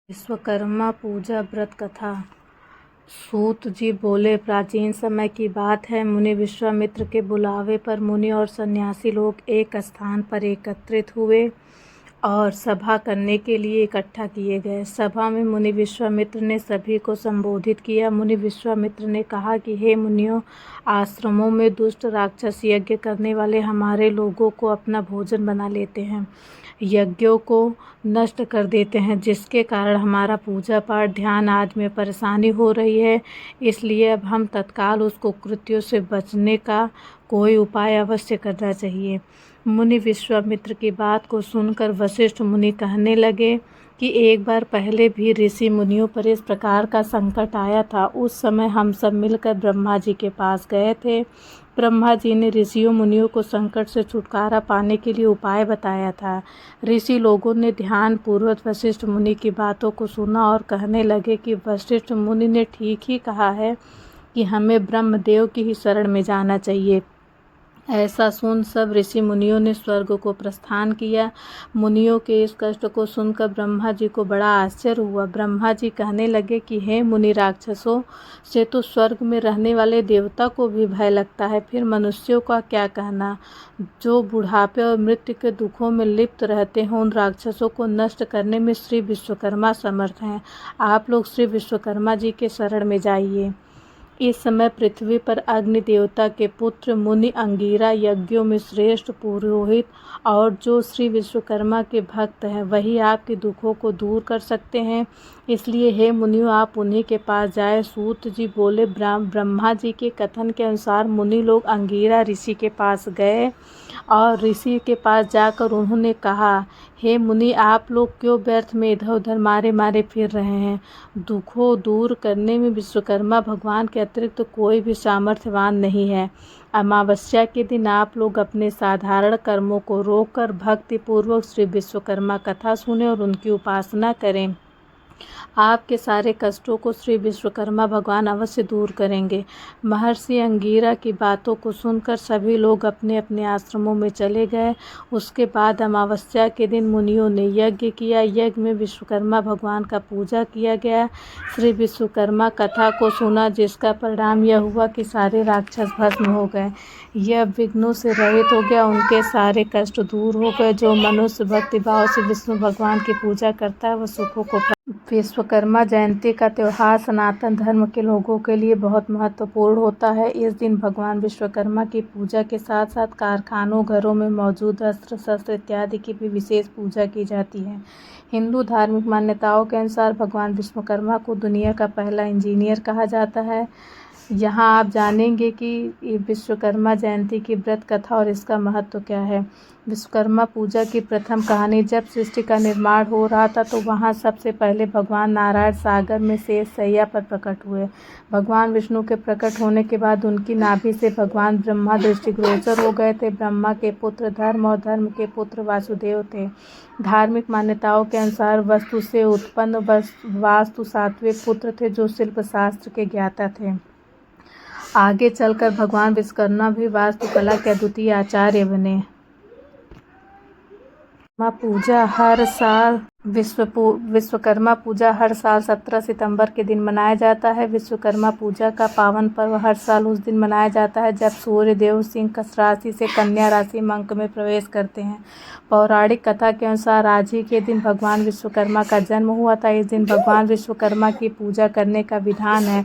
विश्वकर्मा पूजा व्रत कथा। सूत जी बोले, प्राचीन समय की बात है। मुनि विश्वामित्र के बुलावे पर मुनि और सन्यासी लोग एक स्थान पर एकत्रित हुए और सभा करने के लिए इकट्ठा किए गए। सभा में मुनि विश्वामित्र ने सभी को संबोधित किया। मुनि विश्वामित्र ने कहा कि हे मुनियों, आश्रमों में दुष्ट राक्षस यज्ञ करने वाले हमारे लोगों को अपना भोजन बना लेते हैं, यज्ञों को नष्ट कर देते हैं, जिसके कारण हमारा पूजा पाठ ध्यान आदि में परेशानी हो रही है। इसलिए अब हम तत्काल उस कुकृत्यों से बचने का कोई उपाय अवश्य करना चाहिए। मुनि विश्वामित्र की बात को सुनकर वशिष्ठ मुनि कहने लगे कि एक बार पहले भी ऋषि मुनियों पर इस प्रकार का संकट आया था। उस समय हम सब मिलकर ब्रह्मा जी के पास गए थे। ब्रह्मा जी ने ऋषियों मुनियों को संकट से छुटकारा पाने के लिए उपाय बताया था। ऋषि लोगों ने ध्यान पूर्वक वशिष्ठ मुनि की बातों को सुना और कहने लगे कि वशिष्ठ मुनि ने ठीक ही कहा है कि हमें ब्रह्मदेव की ही शरण में जाना चाहिए। ऐसा सुन सब ऋषि मुनियों ने स्वर्ग को प्रस्थान किया। मुनियों के इस कष्ट को सुनकर ब्रह्मा जी को बड़ा आश्चर्य हुआ। ब्रह्मा जी कहने लगे कि हे मुनि, राक्षसों से तो स्वर्ग में रहने वाले देवता को भी भय लगता है, फिर मनुष्यों का क्या कहना। जो बुढ़ापे और मृत्यु के दुखों में लिप्त रहते हैं, उन राक्षसों को नष्ट करने में श्री विश्वकर्मा समर्थ हैं। आप लोग श्री विश्वकर्मा जी के शरण में जाइए। इस समय पृथ्वी पर अग्नि देवता के पुत्र मुनि अंगिरा यज्ञों में श्रेष्ठ पुरोहित और जो श्री विश्वकर्मा के भक्त हैं, वही आपके दुखों को दूर कर सकते हैं। इसलिए हे मुनियों, आप उन्हीं के पास जाए। सूत जी बोले, ब्रह्मा जी के कथन के अनुसार मुनि लोग अंगिरा ऋषि के पास गए और ऋषि के पास जाकर उन्होंने कहा, हे मुनि, आप लोग क्यों व्यर्थ में इधर उधर मारे मारे फिर रहे हैं। दुखों दूर करने में विश्वकर्मा भगवान के अतिरिक्त कोई भी सामर्थ्यवान नहीं है। अमावस्या के दिन आप लोग अपने साधारण कर्मों को रोककर भक्तिपूर्वक श्री विश्वकर्मा कथा सुने और उनकी उपासना करें। आपके सारे कष्टों को श्री विश्वकर्मा भगवान अवश्य दूर करेंगे। महर्षि अंगिरा की बातों को सुनकर सभी लोग अपने अपने आश्रमों में चले गए। उसके बाद अमावस्या के दिन मुनियों ने यज्ञ किया। यज्ञ में विश्वकर्मा भगवान का पूजा किया गया। श्री विश्वकर्मा कथा को सुना, जिसका परिणाम यह हुआ कि सारे राक्षस भस्म हो गए। यह विघ्नों से रहित हो गया, उनके सारे कष्ट दूर हो गए। जो मनुष्य भक्तिभाव से विष्णु भगवान की पूजा करता है, वह सुखों को। विश्वकर्मा जयंती का त्यौहार सनातन धर्म के लोगों के लिए बहुत महत्वपूर्ण होता है। इस दिन भगवान विश्वकर्मा की पूजा के साथ साथ कारखानों, घरों में मौजूद अस्त्र शस्त्र इत्यादि की भी विशेष पूजा की जाती है। हिंदू धार्मिक मान्यताओं के अनुसार भगवान विश्वकर्मा को दुनिया का पहला इंजीनियर कहा जाता है। यहाँ आप जानेंगे कि विश्वकर्मा जयंती की व्रत कथा और इसका महत्व क्या है। विश्वकर्मा पूजा की प्रथम कहानी, जब सृष्टि का निर्माण हो रहा था तो वहाँ सबसे पहले भगवान नारायण सागर में शेष शैया पर प्रकट हुए। भगवान विष्णु के प्रकट होने के बाद उनकी नाभि से भगवान ब्रह्मा दृष्टिगोचर हो गए थे। ब्रह्मा के पुत्र धर्म और धर्म के पुत्र वासुदेव थे। धार्मिक मान्यताओं के अनुसार वस्तु से उत्पन्न वास्तु सातवें पुत्र थे, जो शिल्प शास्त्र के ज्ञाता थे। आगे चलकर भगवान विश्वकर्मा भी वास्तुकला के अद्वितीय आचार्य बने। विश्वकर्मा पूजा हर साल 17 सितंबर के दिन मनाया जाता है। विश्वकर्मा पूजा का पावन पर्व हर साल उस दिन मनाया जाता है जब सूर्य देव सिंह राशि से कन्या राशि में अंक में प्रवेश करते हैं। पौराणिक कथा के अनुसार आज ही के दिन भगवान विश्वकर्मा का जन्म हुआ था। इस दिन भगवान विश्वकर्मा की पूजा करने का विधान है।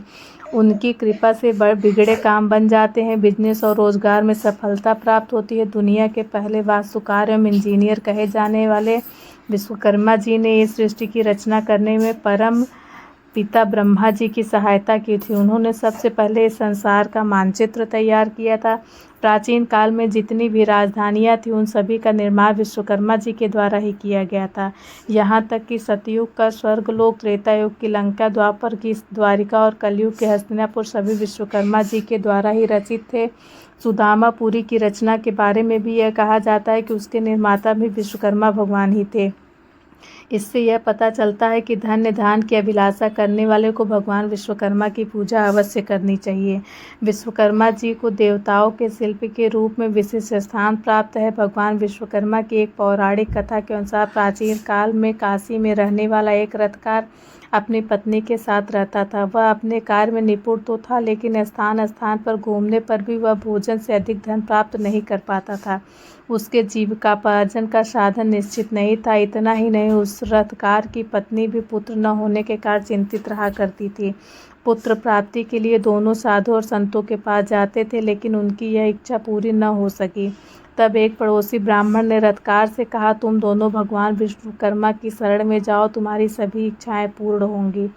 उनकी कृपा से बिगड़े काम बन जाते हैं, बिजनेस और रोजगार में सफलता प्राप्त होती है। दुनिया के पहले वास्तुकार एवं इंजीनियर कहे जाने वाले विश्वकर्मा जी ने इस सृष्टि की रचना करने में परम पिता ब्रह्मा जी की सहायता की थी। उन्होंने सबसे पहले इस संसार का मानचित्र तैयार किया था। प्राचीन काल में जितनी भी राजधानियां थीं, उन सभी का निर्माण विश्वकर्मा जी के द्वारा ही किया गया था। यहाँ तक कि सतयुग का स्वर्गलोक, त्रेता युग की लंका, द्वापर की द्वारिका और कलयुग के हस्तिनापुर सभी विश्वकर्मा जी के द्वारा ही रचित थे। सुदामापुरी की रचना के बारे में भी यह कहा जाता है कि उसके निर्माता भी विश्वकर्मा भगवान ही थे। इससे यह पता चलता है कि धन्य धान की अभिलाषा करने वाले को भगवान विश्वकर्मा की पूजा अवश्य करनी चाहिए। विश्वकर्मा जी को देवताओं के शिल्पी के रूप में विशिष्ट स्थान प्राप्त है। भगवान विश्वकर्मा की एक पौराणिक कथा के अनुसार प्राचीन काल में काशी में रहने वाला एक रथकार अपनी पत्नी के साथ रहता था। वह अपने कार्य में निपुण तो था, लेकिन स्थान स्थान पर घूमने पर भी वह भोजन से अधिक धन प्राप्त नहीं कर पाता था। उसके जीविकापार्जन का साधन निश्चित नहीं था। इतना ही नहीं, उस रथकार की पत्नी भी पुत्र न होने के कारण चिंतित रहा करती थी। पुत्र प्राप्ति के लिए दोनों साधु और संतों के पास जाते थे, लेकिन उनकी यह इच्छा पूरी न हो सकी। तब एक पड़ोसी ब्राह्मण ने रथकार से कहा, तुम दोनों भगवान विश्वकर्मा की शरण में जाओ, तुम्हारी सभी इच्छाएं पूर्ण होंगी।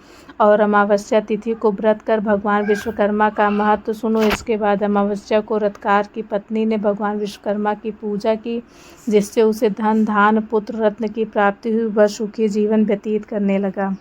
और अमावस्या तिथि को व्रत कर भगवान विश्वकर्मा का महत्व सुनो। इसके बाद अमावस्या को रथकार की पत्नी ने भगवान विश्वकर्मा की पूजा की, जिससे उसे धन धान पुत्र रत्न की प्राप्ति हुई। वह सुखी जीवन व्यतीत करने लगा।